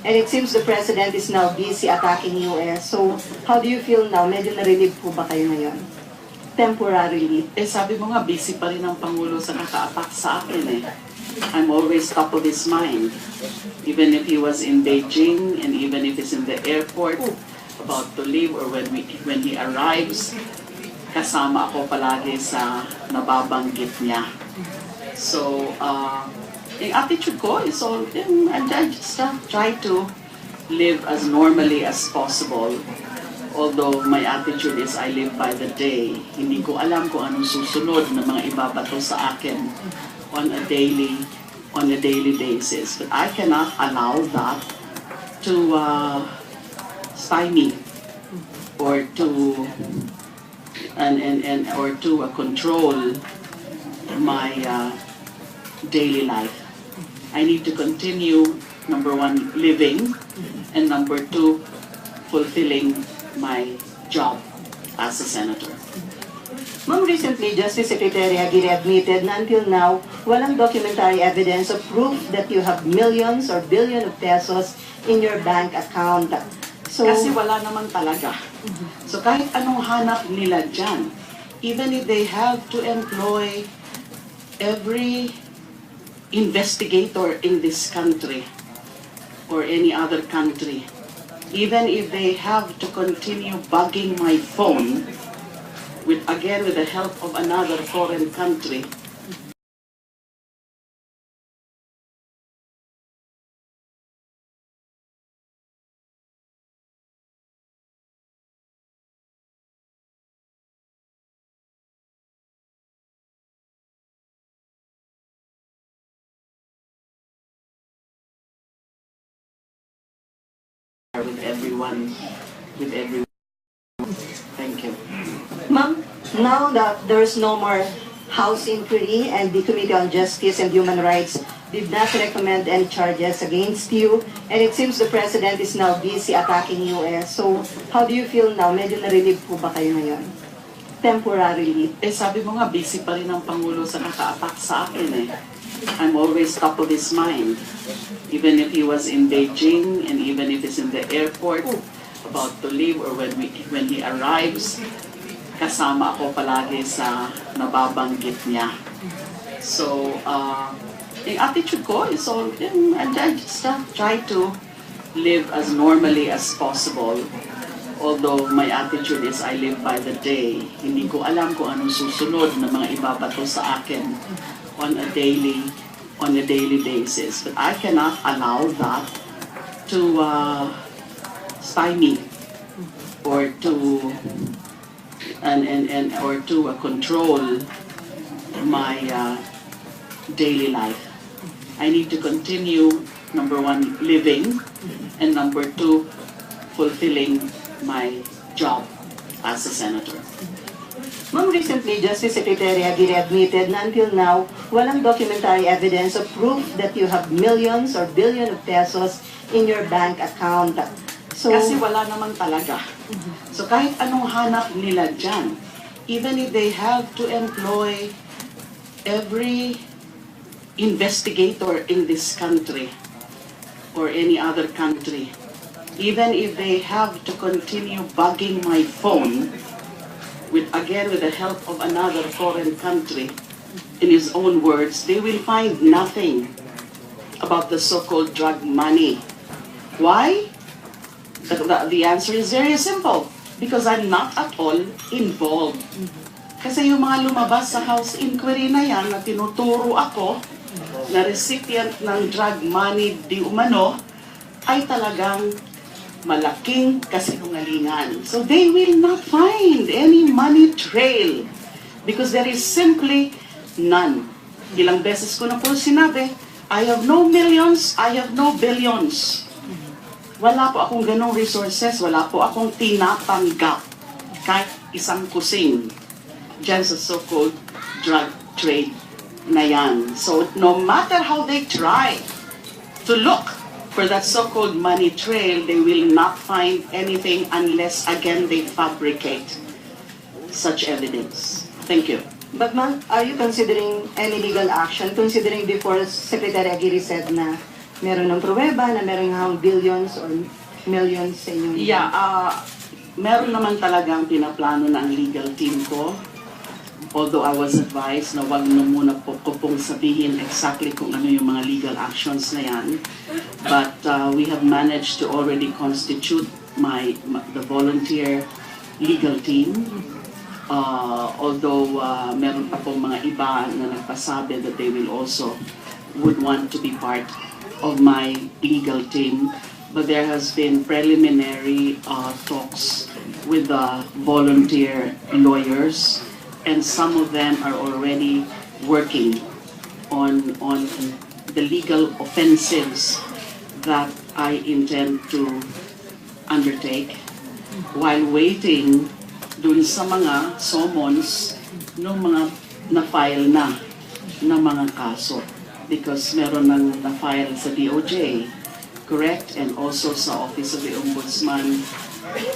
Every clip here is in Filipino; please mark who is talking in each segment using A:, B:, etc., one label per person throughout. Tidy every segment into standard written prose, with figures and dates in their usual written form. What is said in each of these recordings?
A: And it seems the President is now busy attacking US. So, how do you feel now? Medyo na-relieve po ba kayo ngayon? Temporarily.
B: Sabi mo nga, busy pa rin ang Pangulo sa kaka-attack sa akin eh. I'm always top of his mind. Even if he was in Beijing, and even if he's in the airport, about to leave, or when he arrives, kasama ako palagi sa nababanggit niya. So, yung attitude ko is all, I just try to live as normally as possible. Although my attitude is I live by the day. Hindi ko alam kung anong susunod na mga ibabato sa akin on a daily basis. But I cannot allow that to stymie or to control my daily life. I need to continue, number one, living, and number two, fulfilling my job as a senator.
A: Ma'am, recently, Justice Secretary Aguirre admitted na until now, walang documentary evidence of proof that you have millions or billion of pesos in your bank account. So,
B: kasi wala naman talaga. So kahit anong hanap nila dyan, even if they have to employ every investigator in this country or any other country, even if they have to continue bugging my phone with the help of another foreign country, with everyone. Thank you.
A: Ma'am, now that there's no more House inquiry and the Committee on Justice and Human Rights did not recommend any charges against you, and it seems the President is now busy attacking US. So, how do you feel now? Medyo na-relieve po ba kayo ngayon? Temporarily.
B: Sabi mo nga, busy pa rin ang Pangulo sa kaka-attack sa akin eh. I'm always top of his mind. Even if he was in Beijing, and even if he's in the airport, about to leave, or when he arrives, kasama ako palagi sa nababanggit niya. So, yung attitude ko is all, I just try to live as normally as possible. Although my attitude is I live by the day. Hindi ko alam kung anong susunod na mga ibabato sa akin on a daily basis. But I cannot allow that to stymie or to control my daily life. I need to continue, number one, living, and number two, fulfilling my job as a senator.
A: Ma'am, recently, Justice Secretary Aguirre admitted na until now, walang documentary evidence of proof that you have millions or billion of pesos in your bank account. So,
B: kasi wala naman talaga. So kahit anong hanap nila dyan, even if they have to employ every investigator in this country or any other country, even if they have to continue bugging my phone with the help of another foreign country, in his own words, they will find nothing about the so-called drug money. Why? The answer is very simple. Because I'm not at all involved. Kasi yung mga lumabas sa House inquiry na yan na tinuturo ako na recipient ng drug money di umano ay talagang malaking kasinungalingan. So they will not find any money trail because there is simply none. Ilang beses ko na po sinabi, I have no millions, I have no billions. Wala po akong ganong resources, wala po akong tinatanggap kahit isang kusing dyan sa so-called drug trade na yan. So no matter how they try to look for that so-called money trail, they will not find anything unless again they fabricate such evidence. Thank you.
A: But ma'am, are you considering any legal action, considering before Secretary Aguirre said na meron ng pruweba na meron nga billions or millions sa inyong...
B: Yeah, meron naman talagang pinaplano ng legal team ko. Although I was advised na wag na muna po ko pong sabihin exactly kung ano yung mga legal actions na yan. But we have managed to already constitute the volunteer legal team. Although meron pa pong mga iba na nagpasabi that they will also would want to be part of my legal team. But there has been preliminary talks with the volunteer lawyers, and some of them are already working on the legal offensives that I intend to undertake while waiting dun sa mga summons ng mga na-file na mga kaso, because meron nang na-file sa DOJ, correct, and also sa Office of the Ombudsman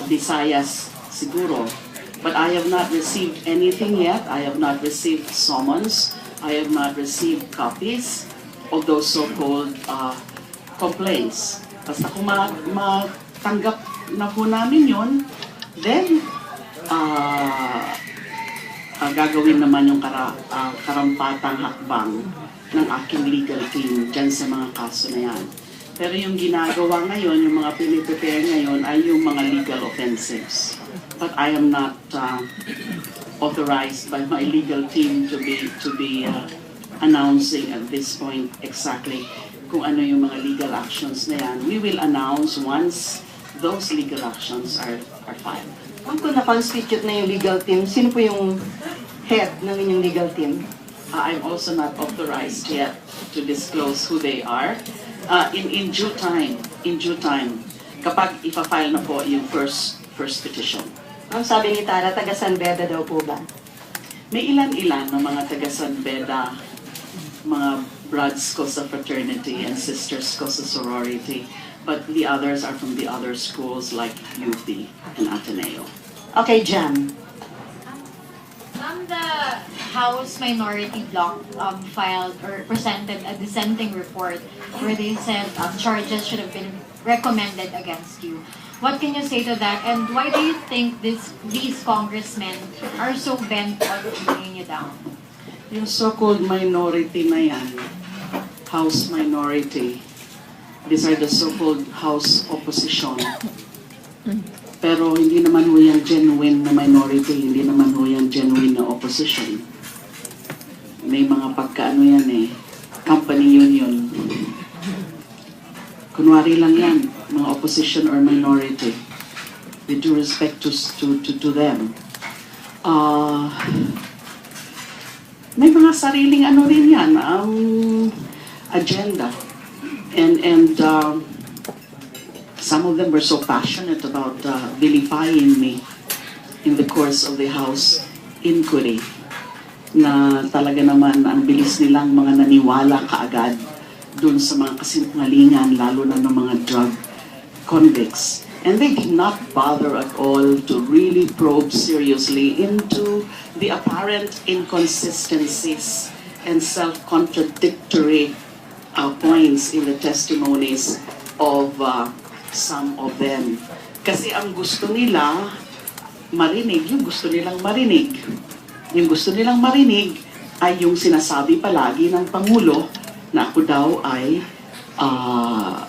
B: Visayas siguro. But I have not received anything yet. I have not received summons. I have not received copies of those so-called complaints. Basta kung matanggap na po namin yun, then gagawin naman yung karampatang hakbang ng aking legal team dyan sa mga kaso na yan. Pero yung ginagawa ngayon, yung mga piniprepare ngayon ay yung mga legal offensives. But I am not authorized by my legal team to be announcing at this point exactly kung ano yung mga legal actions na yan. We will announce once those legal actions are filed.
A: Kung na-constitute na yung legal team, sino po yung head ng inyong legal team?
B: I'm also not authorized yet to disclose who they are. In due time, kapag ipa-file na po yung first petition.
A: Ang sabi ni Tara, taga San Beda daw po ba?
B: May ilan-ilan ng mga taga San Beda, mga brothers ko sa fraternity and sisters ko sa sorority, but the others are from the other schools like UP and Ateneo.
A: Okay, Jam.
C: The House Minority Bloc filed or presented a dissenting report where they said charges should have been recommended against you. What can you say to that, and why do you think these congressmen are so bent on bringing you down?
B: Yung so-called minority na yan, House minority, these are the so-called House opposition. Pero hindi naman ho yan genuine na minority, hindi naman ho yan genuine na opposition. May mga pagkaano yan company union. Kunwari lang yan, mga opposition or minority. With due respect to them. May mga sariling ano rin yan, agenda. And some of them were so passionate about vilifying me in the course of the House inquiry na talaga naman ang bilis nilang mga naniwala kaagad dun sa mga kasinungalingan, lalo na ng mga drug convicts. And they did not bother at all to really probe seriously into the apparent inconsistencies and self-contradictory points in the testimonies of some of them. Kasi ang gusto nila marinig, yung gusto nilang marinig. Yung gusto nilang marinig ay yung sinasabi palagi ng Pangulo na ako daw ay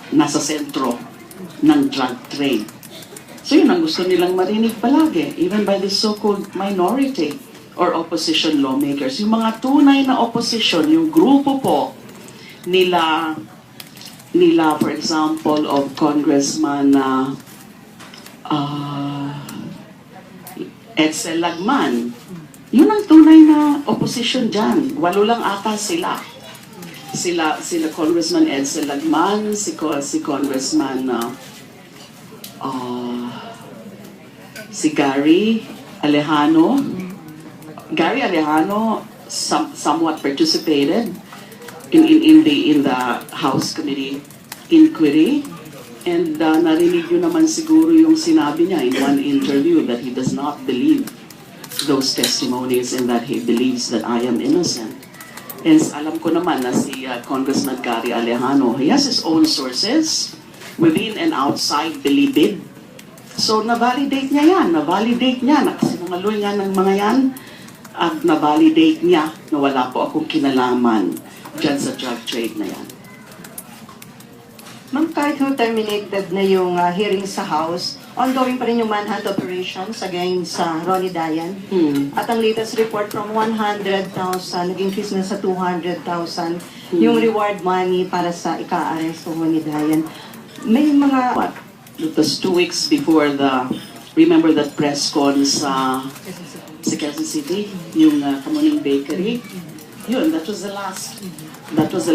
B: nasa sentro ng drug trade. So yun ang gusto nilang marinig palagi, even by the so-called minority or opposition lawmakers. Yung mga tunay na opposition, yung grupo po nila, for example, of Congressman Edsel Lagman. Yun ang tunay na opposition dyan. 8 lang ata sila. Sila Congressman Edsel Lagman, si Congressman si Gary Alejano. Gary Alejano somewhat participated in the House Committee inquiry, and narinig yun naman siguro yung sinabi niya in one interview that he does not believe those testimonies and that he believes that I am innocent. And alam ko naman na si Congressman Gary Alejano, he has his own sources within and outside Bilibid. So, na-validate niya yan. Na-validate niya. Nakasinungaluy nga ng mga yan. At na-validate niya na wala po akong kinalaman dyan sa drug trade na yan.
A: Ma'am, kahit terminated na yung hearing sa House, ongoing pa rin yung manhunt operations against Ronnie Dayan. At ang latest report from 100,000, nag-increase na sa 200,000 yung reward money para sa ika-arrest ng Ronnie Dayan. May mga...
B: It was 2 weeks before remember that press con sa Quezon City, yung Kamuning Bakery? Yun, that was the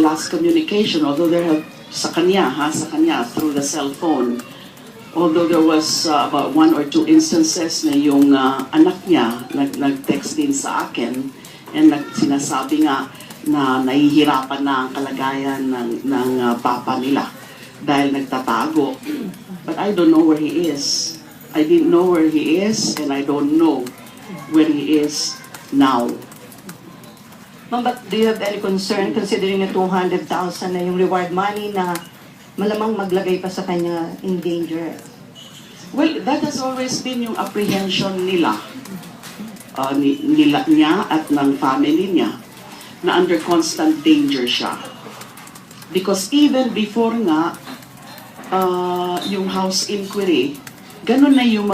B: last communication, although there have sa kanya, through the cell phone. Although there was about 1 or 2 instances na yung anak niya nag-text din sa akin and sinasabi nga na nahihirapan na ang kalagayan ng papa nila dahil nagtatago. But I don't know where he is. I didn't know where he is and I don't know where he is now.
A: Ma'am, but do you have any concern considering na 200,000 na yung reward money na malamang maglagay pa sa kanya in danger?
B: Well, that has always been yung apprehension niya at ng family niya na under constant danger siya. Because even before nga, yung house inquiry, ganun na yung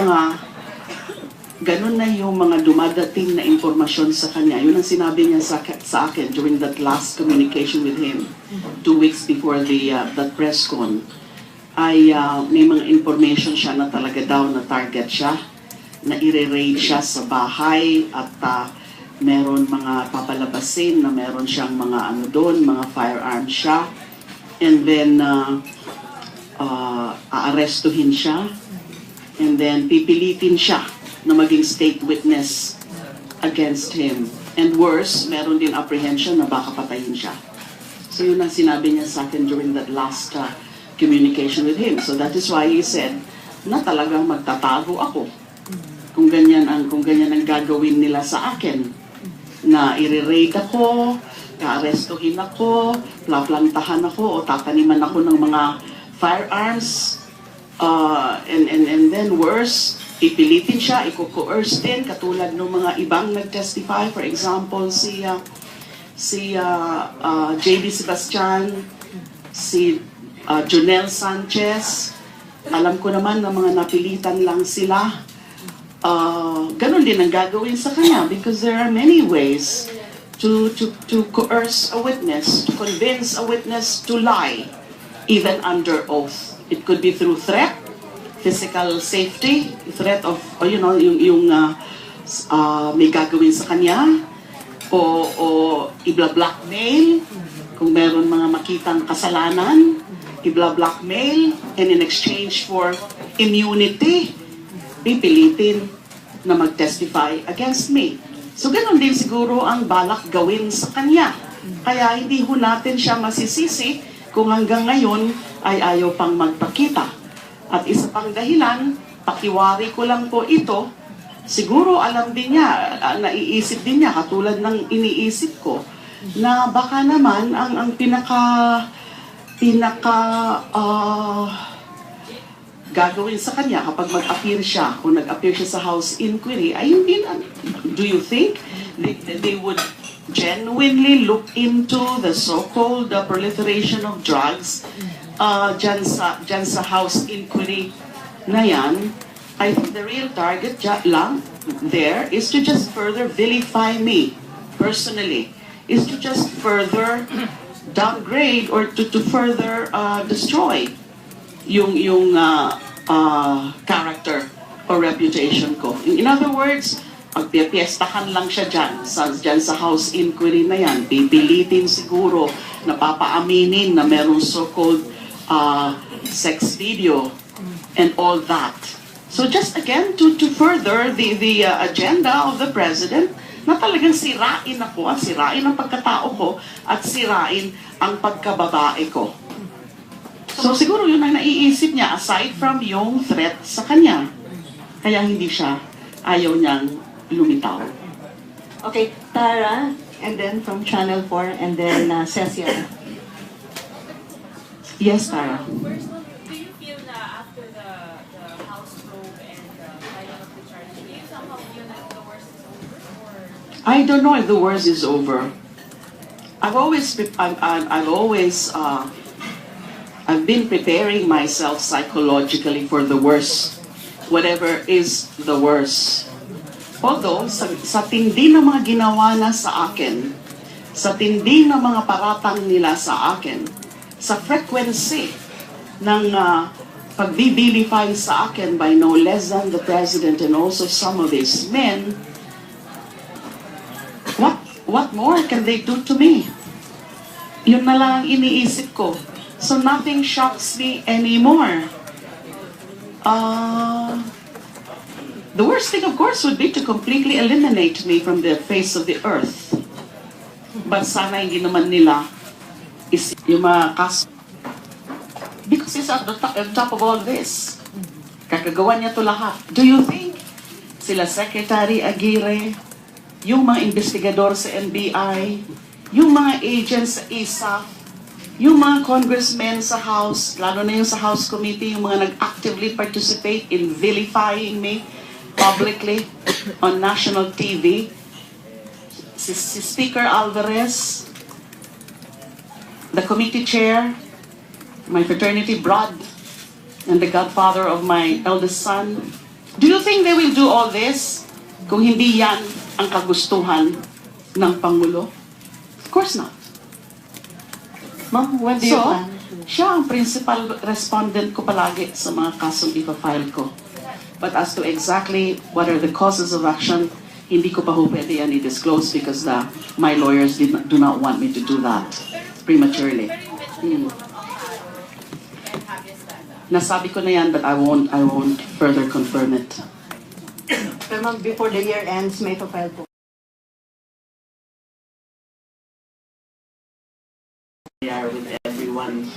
B: mga dumadating na informasyon sa kanya. Yun ang sinabi niya sa akin during that last communication with him 2 weeks before that press con. Ay may mga information siya na talaga daw na target siya, na i-raid siya sa bahay at meron mga papalabasin na meron siyang mga mga firearms siya. And then aarestuhin siya and then pipilitin siya na maging state witness against him. And worse, meron din apprehension na baka patayin siya. So yun ang sinabi niya sa akin during that last communication with him. So that is why he said na talagang magtatago ako kung ganyan ang gagawin nila sa akin. Na i-raid ako, ka-arestuhin ako, plaplantahan ako, o tataniman ako ng mga firearms, and then worse, ipilitin siya, i-coerce din, katulad ng mga ibang nag-testify. For example, si J.D. Sebastian, si Jonel Sanchez, alam ko naman na mga napilitan lang sila. Ganun din ang gagawin sa kanya because there are many ways to coerce a witness, to convince a witness to lie, even under oath. It could be through threat, physical safety, threat of, may gagawin sa kanya, o ibla-blackmail, kung meron mga makitang kasalanan, ibla-blackmail, and in exchange for immunity, pipilitin na mag-testify against me. So ganun din siguro ang balak gawin sa kanya. Kaya hindi ho natin siya masisisi kung hanggang ngayon ay ayaw pang magpakita. At isa pang dahilan, pakiwari ko lang po ito, siguro alam din niya, naiisip din niya, katulad ng iniisip ko, na baka naman ang gagawin sa kanya kapag mag-appear siya, kung nag-appear siya sa House inquiry, ay hindi, do you think they would genuinely look into the so-called proliferation of drugs dyan sa House inquiry na yan? I think the real target lang there is to just further vilify me personally, is to just further downgrade or to further destroy yung character or reputation ko. In other words, pagpipiestahan lang siya dyan sa House inquiry na yan, pipilitin siguro na papaaminin na merong so-called sex video and all that. So just again, to further the agenda of the President, na talagang sirain ako at sirain ang pagkatao ko at sirain ang pagkababae ko. So siguro yun ang naiisip niya aside from yung threat sa kanya. Kaya hindi siya, ayaw niyang lumitaw.
A: Okay, Tara, And then from Channel 4, and then Cecia.
B: Yes, Tara.
D: First one, do you feel na after the House probe and the filing of the charges, do you somehow feel that the worst is over? Or
B: I don't know if the worst is over. I've been preparing myself psychologically for the worst, whatever is the worst. Although, sa tindi ng mga ginawa na sa akin, sa tindi ng mga paratang nila sa akin, sa frequency ng pagbibilify sa akin by no less than the President and also some of these men, what more can they do to me? Yun na lang ang iniisip ko. So nothing shocks me anymore. The worst thing, of course, would be to completely eliminate me from the face of the earth. But sana hindi naman nila is yung mga kaso. Because he's at the top of all this. Kakagawa niya to lahat. Do you think sila Secretary Aguirre, yung mga investigador sa NBI, yung mga agents sa ISAF, yung mga congressmen sa House, lalo na yung sa House Committee, yung mga nag-actively participate in vilifying me publicly on national TV, si Speaker Alvarez, the committee chair, my fraternity brod, and the godfather of my eldest son. Do you think they will do all this kung hindi yan ang kagustuhan ng Pangulo? Of course not.
A: Ma'am, when do you
B: So,
A: plan?
B: siya ang principal respondent ko palagi sa mga kasong ipafile ko. But as to exactly what are the causes of action, hindi ko pa ho pwede yan i-disclose because my lawyers do not want me to do that prematurely. Nasabi ko na yan, but I won't further confirm it.
A: Pero ma'am, before the year ends, may pa-file po.
B: We are with everyone.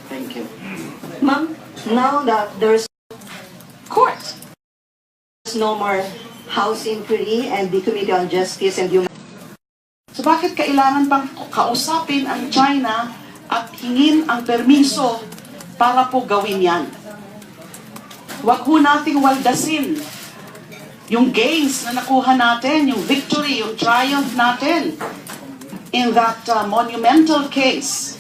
B: Thank you.
A: Ma'am, now that there's
B: Court!
A: no more House inquiry and the Committee on Justice and Human
B: So bakit kailangan bang kausapin ang China at hingin ang permiso para po gawin yan? Huwag ho nating waldasin yung gains na nakuha natin, yung victory, yung triumph natin in that monumental case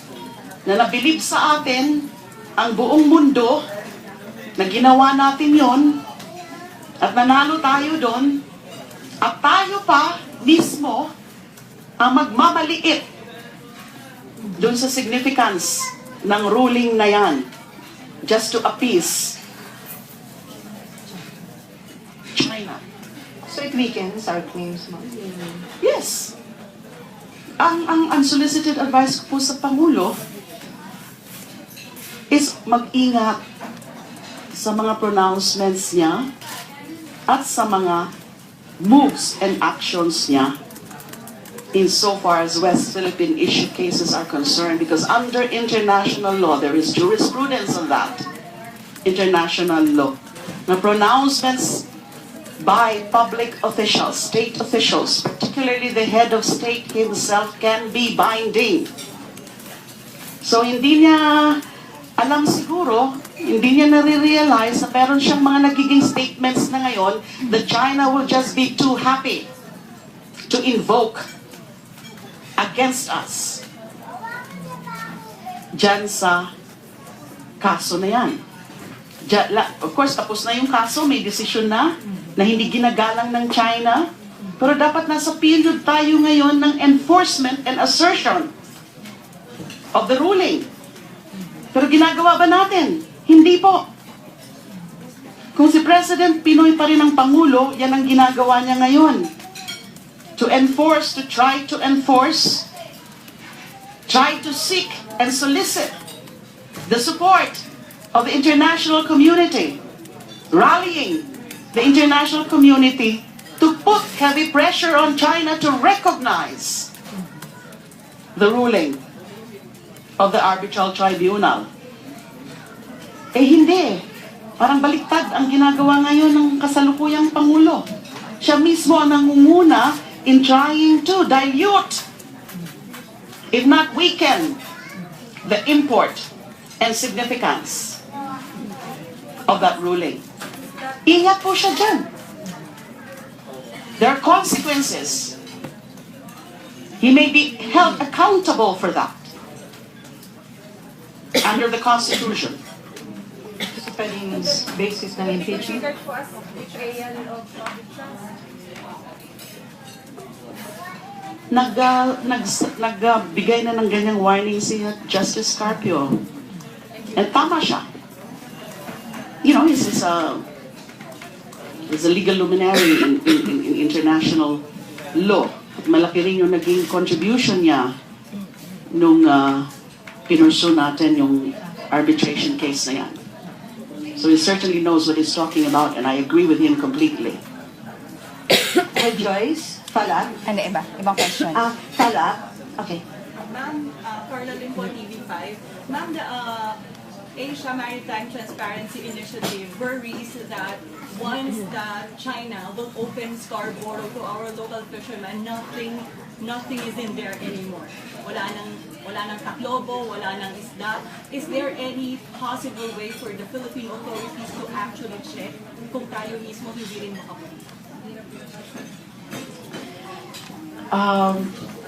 B: na nabilib sa atin ang buong mundo na ginawa natin yon at nanalo tayo doon at tayo pa mismo ang magmamaliit doon sa significance ng ruling na yan just to appease China.
A: So it weakens our claims, ma'am.
B: Yes. Ang unsolicited advice ko po sa Pangulo is mag-ingat sa mga pronouncements niya at sa mga moves and actions niya insofar as West Philippine issue cases are concerned, because under international law, there is jurisprudence on that. International law. Na pronouncements by public officials, state officials, particularly the head of state himself, can be binding. So hindi niya alam siguro, hindi niya nare-realize na meron siyang mga nagiging statements na ngayon that China will just be too happy to invoke against us dyan sa kaso na yan. Of course, tapos na yung kaso, may decision na hindi ginagalang ng China. Pero dapat nasa period tayo ngayon ng enforcement and assertion of the ruling. Pero ginagawa ba natin? Hindi po. Kung si President Pinoy pa rin ang Pangulo, yan ang ginagawa niya ngayon. To enforce, to try to enforce, try to seek and solicit the support of the international community, rallying the international community to put heavy pressure on China to recognize the ruling of the arbitral tribunal. Eh hindi. Parang baliktad ang ginagawa ngayon ng kasalukuyang Pangulo. Siya mismo ang nangunguna in trying to dilute, if not weaken, the import and significance of that ruling. Ingat po siya dyan. There are consequences. He may be held accountable for that under the Constitution.
A: Sa pwedeng basis ng impeachment.
D: Considered po as betrayal of public trust.
B: Nagbigay na ng ganyang warning si Justice Carpio. And tama siya. You know, he's a legal luminary in international law. At malaki rin yung naging contribution niya nung pinursu natin yung arbitration case na yan. So he certainly knows what he's talking about, and I agree with him completely.
A: Joyce, follow-up?
E: Ano iba? Ibang question.
A: Follow-up? Okay.
F: Ma'am, Carla Limpo, TV5. Ma'am, the Asia Maritime Transparency Initiative worries that once that China will open Scarborough to our local fishermen, nothing is in there anymore. Wala nang taklobo, wala nang isda. Is there any possible way for the Philippine authorities to actually check kung tayo mismo hindi rin makapuli?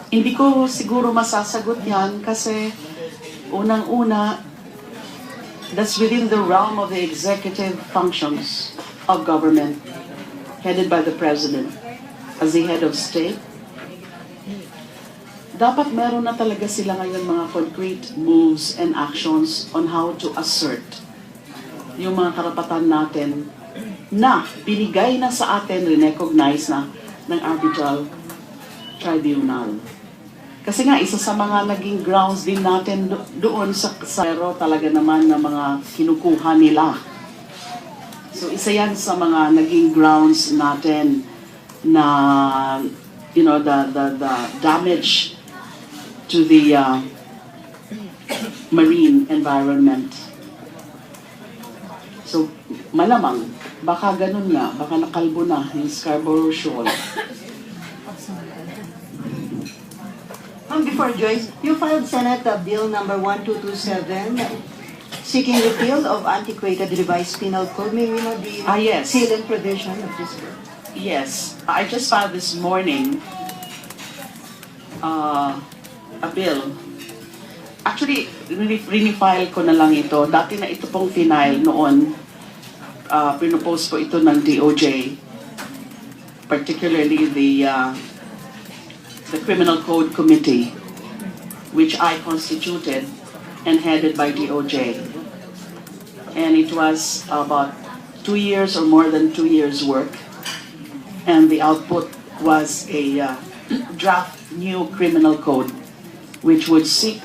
B: Hindi ko siguro masasagot yan kasi unang-una, that's within the realm of the executive functions of government headed by the President as the head of state. Dapat meron na talaga sila ngayon mga concrete moves and actions on how to assert yung mga karapatan natin na binigay na sa atin, recognize na ng arbitral tribunal. Kasi nga, isa sa mga naging grounds din natin doon sa pero talaga naman na mga kinukuha nila. So isa yan sa mga naging grounds natin na, you know, the damage to the marine environment. So malamang, baka ganun nga, baka nakalbo na yung Scarborough Shoal.
A: Before Joyce, you filed Senate Bill number 1227 seeking repeal of antiquated revised penal code. May we know the
B: Yes.
A: salient provision of this bill?
B: Yes, I just filed this morning a bill. Actually, rinifile ko na lang ito. Dati na ito pong final noon. Pinopose po ito ng DOJ, particularly the Criminal Code Committee, which I constituted and headed by DOJ. And it was about 2 years or more than 2 years work. And the output was a draft new criminal code, which would seek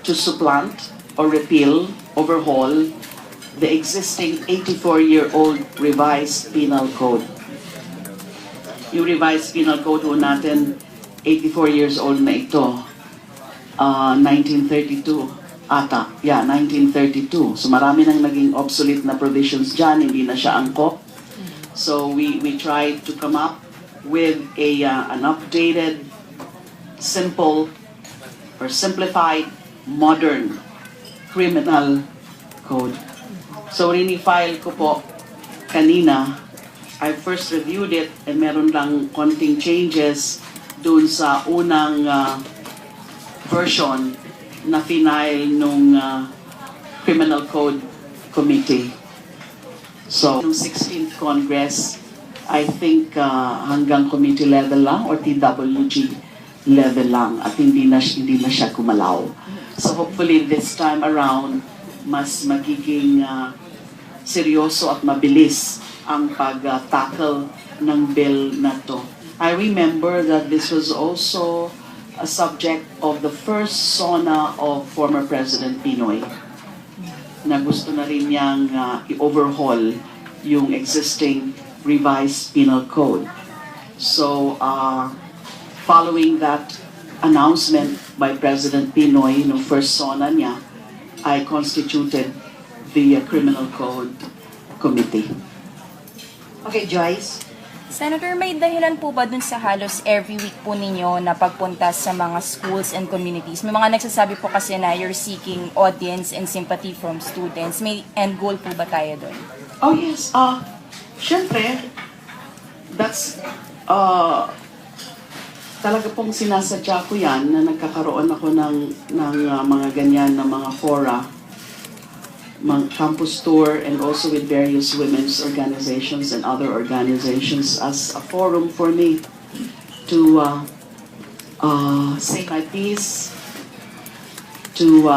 B: to supplant or repeal, overhaul the existing 84-year-old revised penal code. Yung revised penal code ho natin, 84 years old na ito. 1932 ata. Yeah, 1932. So marami nang naging obsolete na provisions dyan, hindi na siya angkop. So we tried to come up with an updated, simple, or simplified, modern criminal code. So rini-file ko po kanina. I first reviewed it and meron lang konting changes doon sa unang version na final nung Criminal Code Committee. So, nung 16th Congress, I think hanggang committee level lang or TWG level lang at hindi na siya kumalaw. So hopefully this time around, mas magiging seryoso at mabilis ang pag-tackle ng bill na to. I remember that this was also a subject of the first SONA of former President Pinoy na gusto na rin niyang i-overhaul yung existing revised penal code. So, following that announcement by President Pinoy no first SONA niya, I constituted the Criminal Code Committee.
A: Okay, Joyce.
E: Senator, may dahilan po ba dun sa halos every week po ninyo na pagpunta sa mga schools and communities? May mga nagsasabi po kasi na you're seeking audience and sympathy from students. May end goal po ba tayo dun?
B: Oh yes, syempre, that's, talaga pong sinasadya ko yan na nagkakaroon ako ng mga ganyan na mga fora, mga campus tour, and also with various women's organizations and other organizations as a forum for me to say my piece, to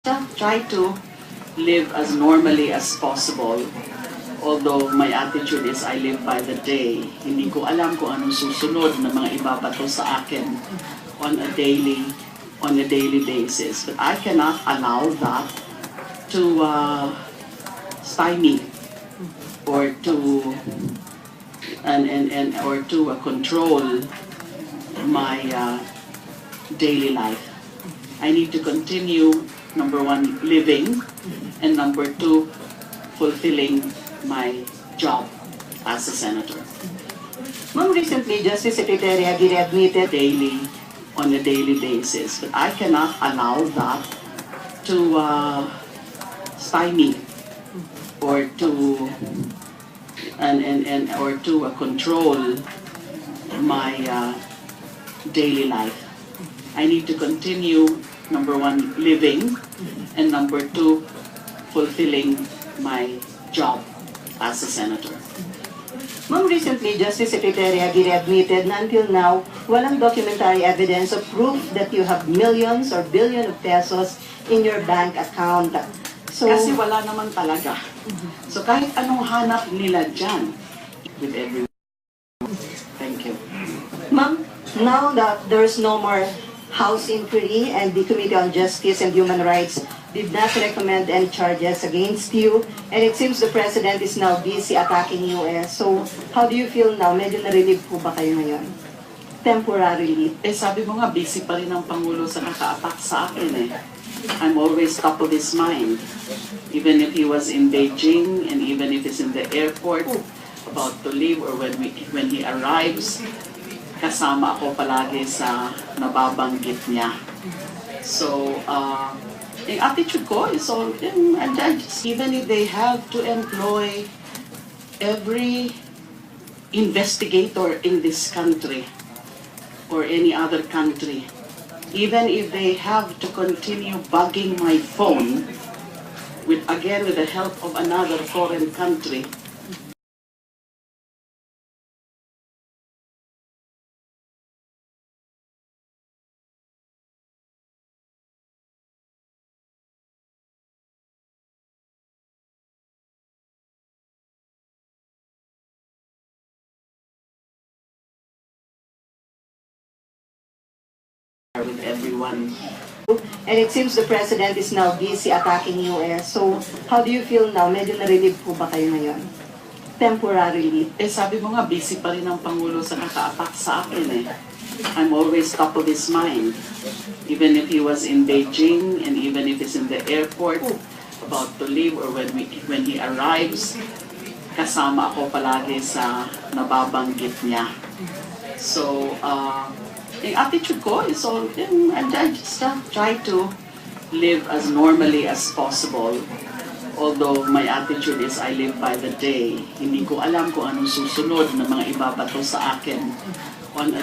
B: try to live as normally as possible. Although my attitude is I live by the day. Hindi ko alam kung anong susunod na mga ibabato sa akin on a daily basis. But I cannot allow that to stymie or to control my daily life. I need to continue, number one, living, and number two, fulfilling my job as a senator.
A: Ma'am, recently, Justice Secretary Aguirre admitted
B: On a daily basis. But I cannot allow that to stymie or to control my daily life. I need to continue, number one, living, and number two, fulfilling my job as a senator.
A: Ma'am, recently, Justice Secretary Aguirre admitted na until now, walang documentary evidence of proof that you have millions or billions of pesos in your bank account. So,
B: Kasi wala naman talaga. So kahit anong hanap nila dyan, with everyone. Thank you.
A: ma'am, now that there's no more House inquiry and the Committee on Justice and Human Rights did not recommend any charges against you, and it seems the President is now busy attacking US. So, how do you feel now? Medyo na-relieve po ba kayo ngayon? Temporarily.
B: Sabi mo nga, busy pa rin ang Pangulo sa kaka-attack sa akin eh. I'm always top of his mind. Even if he was in Beijing, and even if he's in the airport, about to leave, or when he arrives, kasama ako palagi sa nababanggit niya. So, yung attitude ko is all, even if they have to employ every investigator in this country or any other country, even if they have to continue bugging my phone with the help of another foreign country, with everyone.
A: And it seems the President is now busy attacking US. So, how do you feel now? Medyo na-relieve po ba kayo ngayon? Temporarily.
B: Sabi mo nga, busy pa rin ang Pangulo sa kaka-attack sa akin eh. I'm always top of his mind. Even if he was in Beijing, and even if he's in the airport, about to leave, or when he arrives, kasama ako palagi sa nababanggit niya. So, yung attitude ko is all, I just try to live as normally as possible. Although my attitude is I live by the day. Hindi ko alam kung anong susunod na mga ibabato sa akin on a